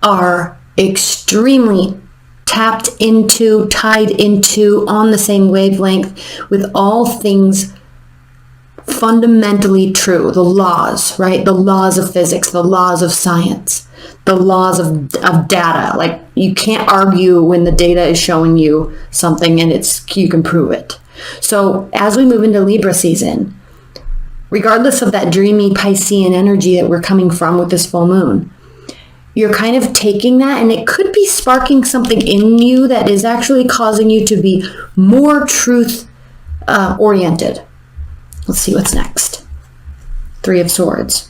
are extremely tapped into, tied into, on the same wavelength with all things fundamentally true. The laws, right? The laws of physics, the laws of science, the laws of data. Like, you can't argue when the data is showing you something and you can prove it. So as we move into Libra season, regardless of that dreamy Piscean energy that we're coming from with this full moon, you're kind of taking that, and it could be sparking something in you that is actually causing you to be more truth oriented. Let's see what's next. 3 of Swords.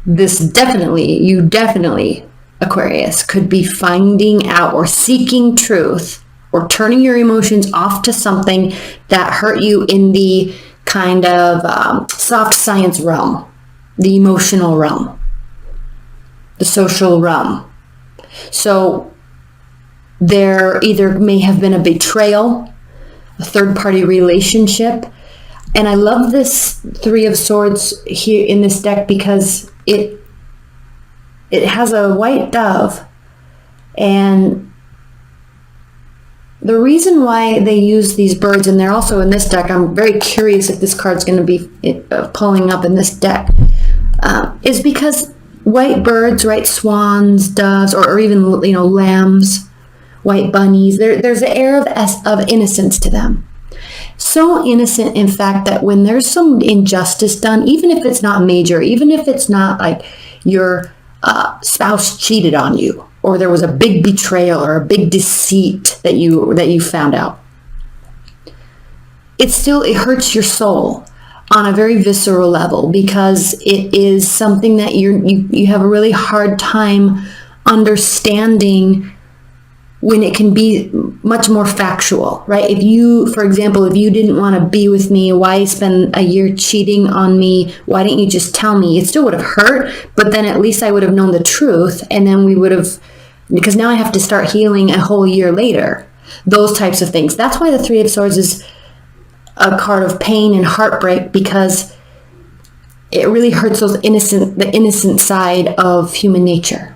You definitely, Aquarius, could be finding out or seeking truth or turning your emotions off to something that hurt you in the kind of soft science realm, the emotional realm, the social realm. So there either may have been a betrayal, a third-party relationship. And I love this 3 of Swords here in this deck because it has a white dove. And the reason why they use these birds, and they're also in this deck, I'm very curious if this card's going to be pulling up in this deck, is because white birds, right, swans, doves, or even, lambs, white bunnies, there's an air of innocence to them. So innocent, in fact, that when there's some injustice done, even if it's not major, even if it's not like your spouse cheated on you, or there was a big betrayal or a big deceit that you found out, it hurts your soul on a very visceral level, because it is something that you have a really hard time understanding when it can be much more factual, right? For example, if you didn't want to be with me, why spend a year cheating on me? Why didn't you just tell me? It still would have hurt, but then at least I would have known the truth, and then we would have, because now I have to start healing a whole year later. Those types of things. That's why the 3 of Swords is a card of pain and heartbreak, because it really hurts the innocent side of human nature.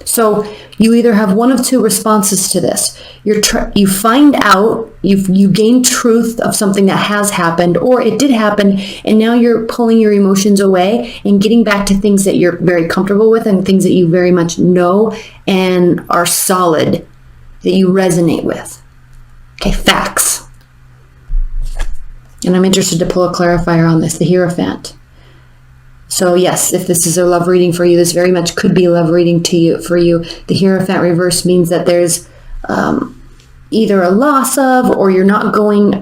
So you either have one of 2 responses to this. You find out, you gain truth of something that has happened, or it did happen, and now you're pulling your emotions away and getting back to things that you're very comfortable with and things that you very much know and are solid, that you resonate with. Okay, facts. And I'm interested to pull a clarifier on this, the Hierophant. So yes, if this is a love reading for you, this very much could be a love reading for you. The Hierophant reverse means that there's either a loss of, or you're not going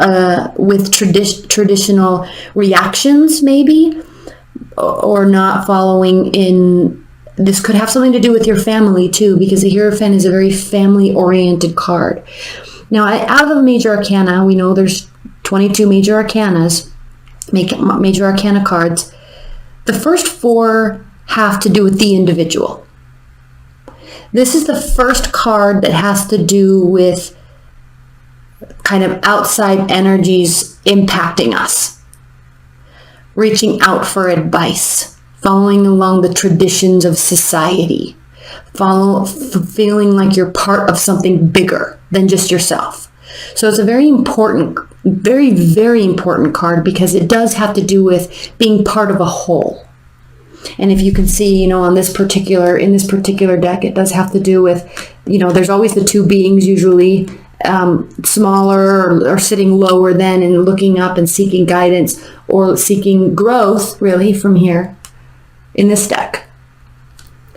with traditional reactions maybe, or not following in. This could have something to do with your family too, because the Hierophant is a very family-oriented card. Now, out of the major arcana, we know there's 22 major arcanas, major arcana cards. The first 4 have to do with the individual. This is the first card that has to do with kind of outside energies impacting us, reaching out for advice, following along the traditions of society, feeling like you're part of something bigger than just yourself. So it's a very important, very, very important card, because it does have to do with being part of a whole. And if you can see, in this particular deck, it does have to do with, there's always the 2 beings usually, smaller or sitting lower than, and looking up and seeking guidance or seeking growth, really, from here in this deck.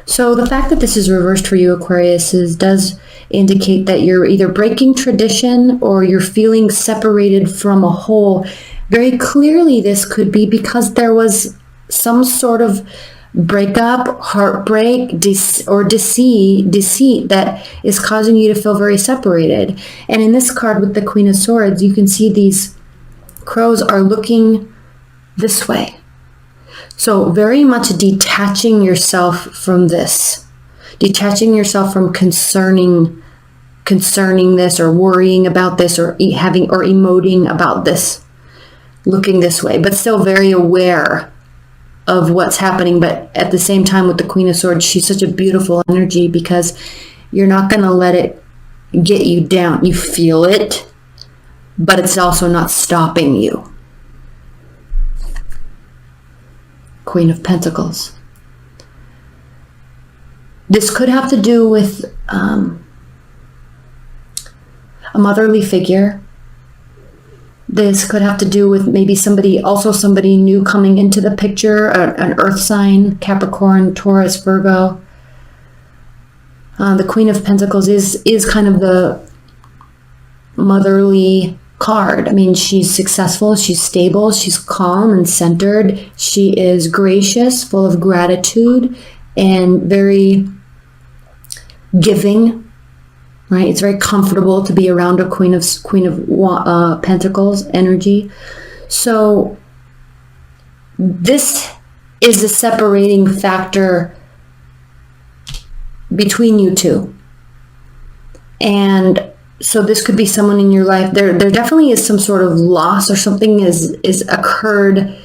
So the fact that this is reversed for you, Aquarius, does indicate that you're either breaking tradition or you're feeling separated from a whole. Very clearly, this could be because there was some sort of breakup, heartbreak, or deceit that is causing you to feel very separated. And in this card with the Queen of Swords, you can see these crows are looking this way. So very much detaching yourself from this, detaching yourself from concerning this, or worrying about this, or emoting about this, looking this way, but still very aware of what's happening. But at the same time, with the Queen of Swords, she's such a beautiful energy because you're not going to let it get you down. You feel it, but it's also not stopping you. Queen of Pentacles. This could have to do with a motherly figure. This could have to do with maybe somebody new coming into the picture, an earth sign, Capricorn, Taurus, Virgo. The Queen of Pentacles is kind of the motherly card. I mean, she's successful, she's stable, she's calm and centered. She is gracious, full of gratitude, and very giving. Right? It's very comfortable to be around a Queen of Pentacles energy. So this is the separating factor between you two. And so this could be someone in your life. There definitely is some sort of loss or something is occurred.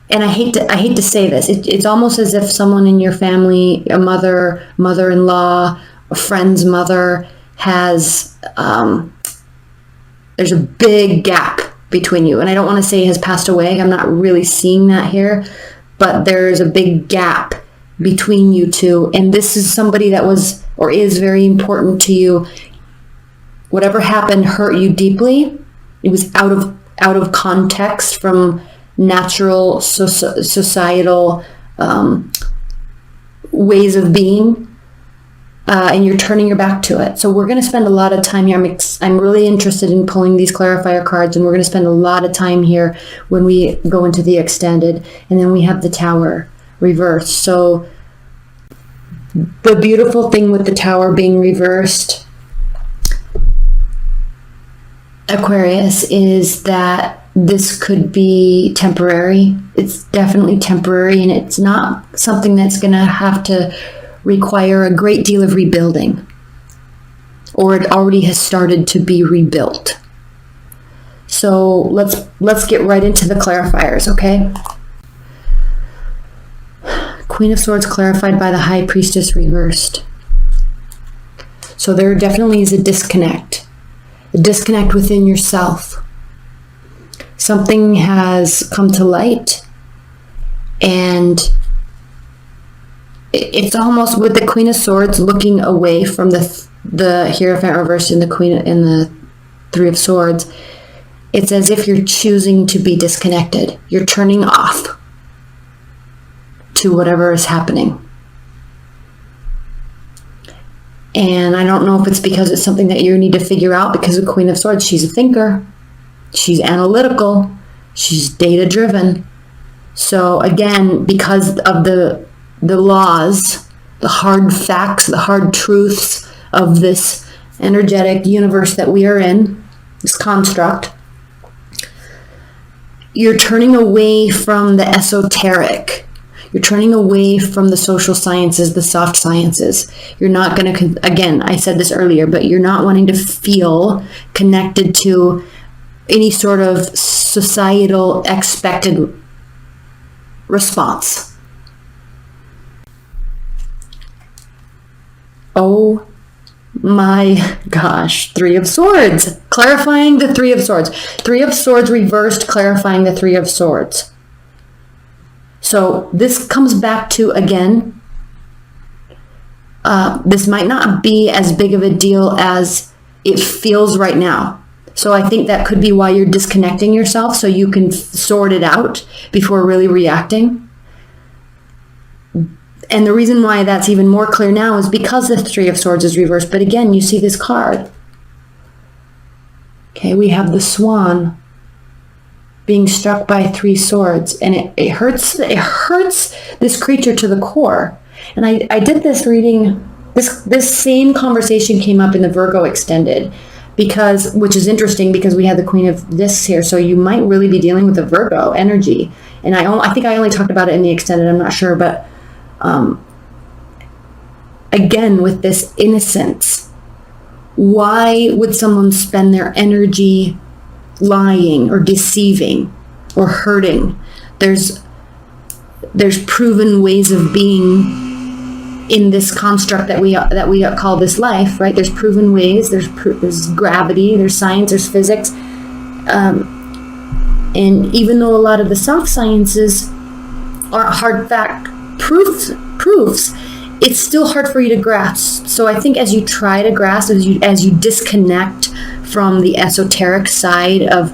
And I hate to say this. It's almost as if someone in your family, a mother-in-law, a friend's mother, has there's a big gap between you. And I don't want to say has passed away. I'm not really seeing that here. But there's a big gap between you two, and this is somebody that was or is very important to you. Whatever happened hurt you deeply. It was out of context from natural societal ways of being, and you're turning your back to it. So we're going to spend a lot of time here. I'm really interested in pulling these clarifier cards, and we're going to spend a lot of time here when we go into the extended, and then we have the Tower reversed. So the beautiful thing with the Tower being reversed, Aquarius, is that this could be temporary. It's definitely temporary, and it's not something that's going to have to require a great deal of rebuilding, or it already has started to be rebuilt. So let's get right into the clarifiers, okay? Queen of Swords clarified by the High Priestess reversed. So there definitely is a disconnect within yourself. Something has come to light, and it's almost with the Queen of Swords looking away from the Hierophant reversed in the Three of Swords. It's as if you're choosing to be disconnected. You're turning off to whatever is happening. And I don't know if it's because it's something that you need to figure out, because the Queen of Swords, she's a thinker, she's analytical, she's data driven. So again, because of the laws, the hard facts, the hard truths of this energetic universe that we are in, this construct, you're turning away from the esoteric. You're turning away from the social sciences, the soft sciences. You're not going to, again, I said this earlier, but you're not wanting to feel connected to any sort of societal expected response. Oh my gosh, Three of Swords. Clarifying the Three of Swords. Three of Swords reversed, clarifying the Three of Swords. So this comes back to, again, this might not be as big of a deal as it feels right now. So I think that could be why you're disconnecting yourself, so you can sort it out before really reacting. And the reason why that's even more clear now is because the Three of Swords is reversed. But again, you see this card. Okay, we have the Swan being struck by three swords, and it hurts this creature to the core. And I did this reading, this same conversation came up in the Virgo extended, which is interesting because we had the Queen of Discs here, so you might really be dealing with the Virgo energy. And I think I only talked about it in the extended, I'm not sure, but again, with this innocence, why would someone spend their energy lying or deceiving or hurting? There's there's proven ways of being in this construct that we call this life, right? There's proven ways, there's gravity, there's science, there's physics. And even though a lot of the soft sciences aren't hard fact proofs, it's still hard for you to grasp. So I think as you try to grasp, as you disconnect from the esoteric side of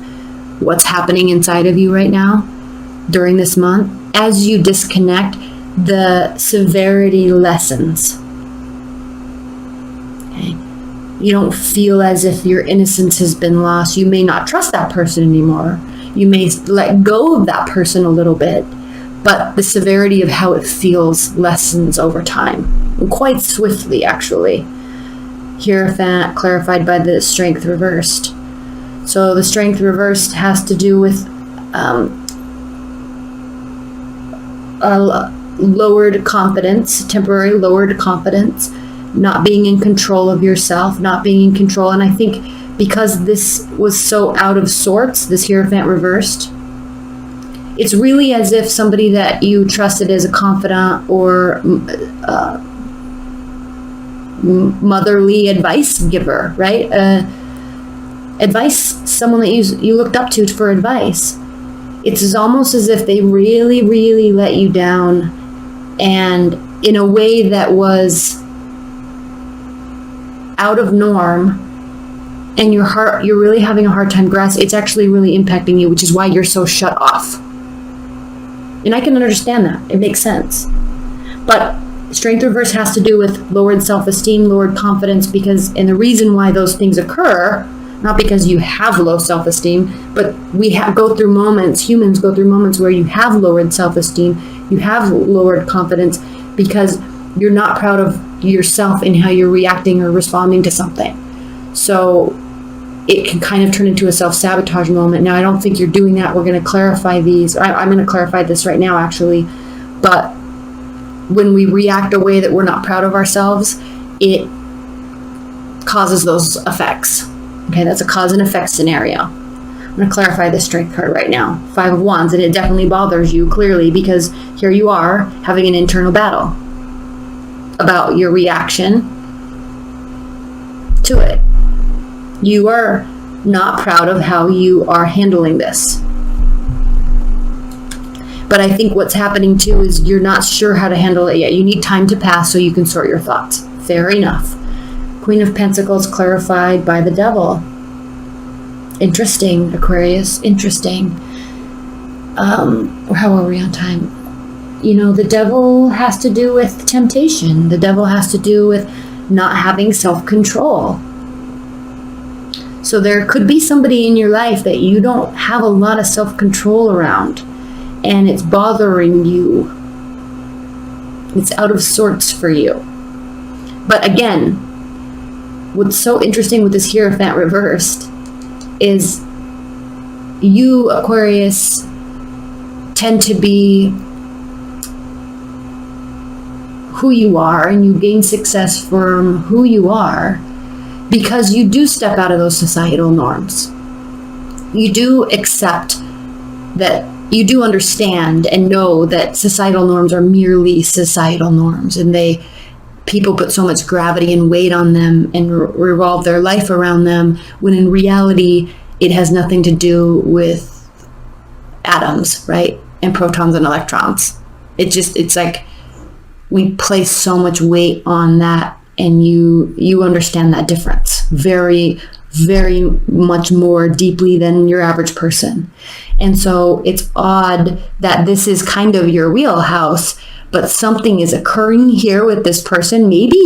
what's happening inside of you right now during this month, as you disconnect, the severity lessens. Okay? You don't feel as if your innocence has been lost. You may not trust that person anymore. You may let go of that person a little bit, but the severity of how it feels lessens over time, quite swiftly, actually. Hierophant clarified by the strength reversed. So the strength reversed has to do with lowered confidence, temporary lowered confidence, not being in control of yourself, not being in control. And I think because this was so out of sorts, this Hierophant reversed, it's really as if somebody that you trusted as a confidant or motherly advice giver, right? Advice, someone that you looked up to for advice. It's almost as if they really, really let you down, and in a way that was out of norm, and you're really having a hard time grasping. It's actually really impacting you, which is why you're so shut off. And I can understand that. It makes sense. But strength reverse has to do with lowered self-esteem, lowered confidence, and the reason why those things occur, not because you have low self-esteem, but humans go through moments where you have lowered self-esteem, you have lowered confidence, because you're not proud of yourself in how you're reacting or responding to something. So it can kind of turn into a self-sabotage moment. Now, I don't think you're doing that. We're going to clarify these. I'm going to clarify this right now, actually. But when we react a way that we're not proud of ourselves, it causes those effects. Okay, that's a cause and effect scenario. I'm going to clarify this strength card right now. 5 of Wands, and it definitely bothers you, clearly, because here you are having an internal battle about your reaction to it. You are not proud of how you are handling this. But I think what's happening too is you're not sure how to handle it yet. You need time to pass so you can sort your thoughts. Fair enough. Queen of Pentacles clarified by the Devil. Interesting, Aquarius. Interesting. How are we on time? You know, the Devil has to do with temptation. The Devil has to do with not having self-control. So there could be somebody in your life that you don't have a lot of self-control around, and it's bothering you. It's out of sorts for you. But again, what's so interesting with this Hierophant reversed is you, Aquarius, tend to be who you are, and you gain success from who you are because you do step out of those societal norms. You do accept that, you do understand and know that societal norms are merely societal norms, and people put so much gravity and weight on them and revolve their life around them, when in reality it has nothing to do with atoms, right? And protons and electrons. It's like we place so much weight on that, and you understand that difference very, very much more deeply than your average person. And so it's odd that this is kind of your wheelhouse, but something is occurring here with this person. Maybe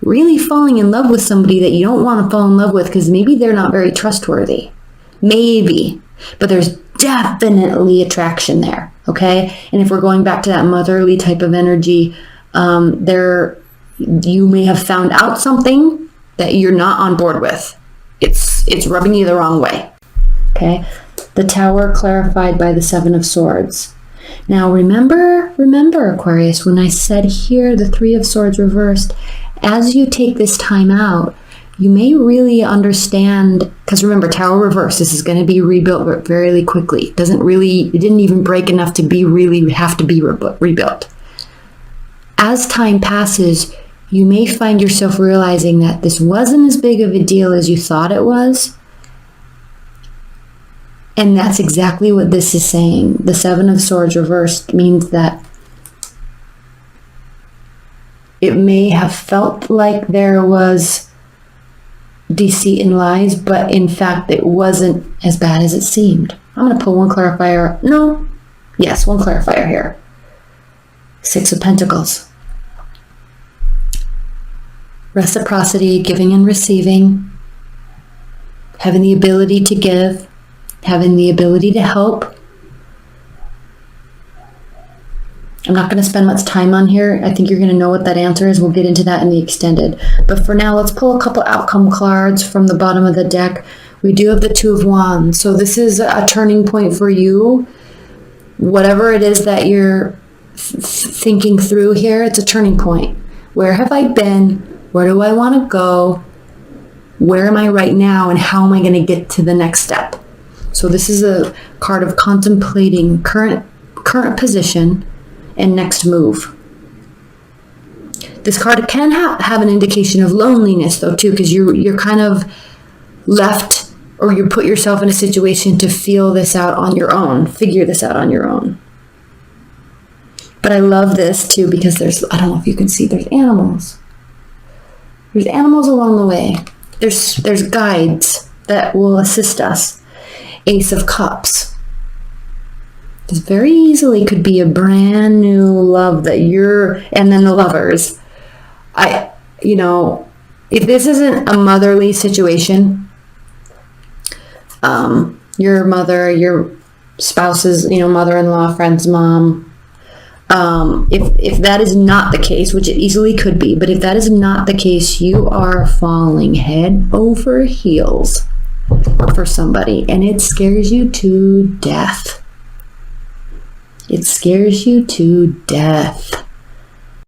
really falling in love with somebody that you don't want to fall in love with because maybe they're not very trustworthy. Maybe. But there's definitely attraction there, okay? And if we're going back to that motherly type of energy, you may have found out something that you're not on board with. It's rubbing you the wrong way, okay? The Tower clarified by the 7 of Swords. Now remember, Aquarius, when I said here the 3 of Swords reversed, as you take this time out, you may really understand, because remember, Tower reverse, this is going to be rebuilt very quickly. It didn't even break enough to have to be rebuilt. As time passes, you may find yourself realizing that this wasn't as big of a deal as you thought it was. And that's exactly what this is saying. The Seven of Swords reversed means that it may have felt like there was deceit and lies, but in fact it wasn't as bad as it seemed. I'm going to pull one clarifier. No. Yes, one clarifier here. Six of Pentacles. Reciprocity, giving and receiving. Having the ability to give. Having the ability to help. I'm not going to spend much time on here. I think you're going to know what that answer is. We'll get into that in the extended. But for now, let's pull a couple outcome cards from the bottom of the deck. We do have the Two of Wands. So this is a turning point for you. Whatever it is that you're thinking through here, it's a turning point. Where have I been? Where do I want to go? Where am I right now? And how am I going to get to the next step? So this is a card of contemplating current position and next move. This card can have an indication of loneliness though too, because you're kind of left, or you put yourself in a situation to feel this out on your own, figure this out on your own. But I love this too because I don't know if you can see, there's animals. There's animals along the way. There's guides that will assist us. Ace of Cups. This very easily could be a brand new love that and then the Lovers. If this isn't a motherly situation, your mother, your spouse's, mother-in-law, friend's mom, if that is not the case, which it easily could be, but if that is not the case, you are falling head over heels for somebody, and it scares you to death. It scares you to death.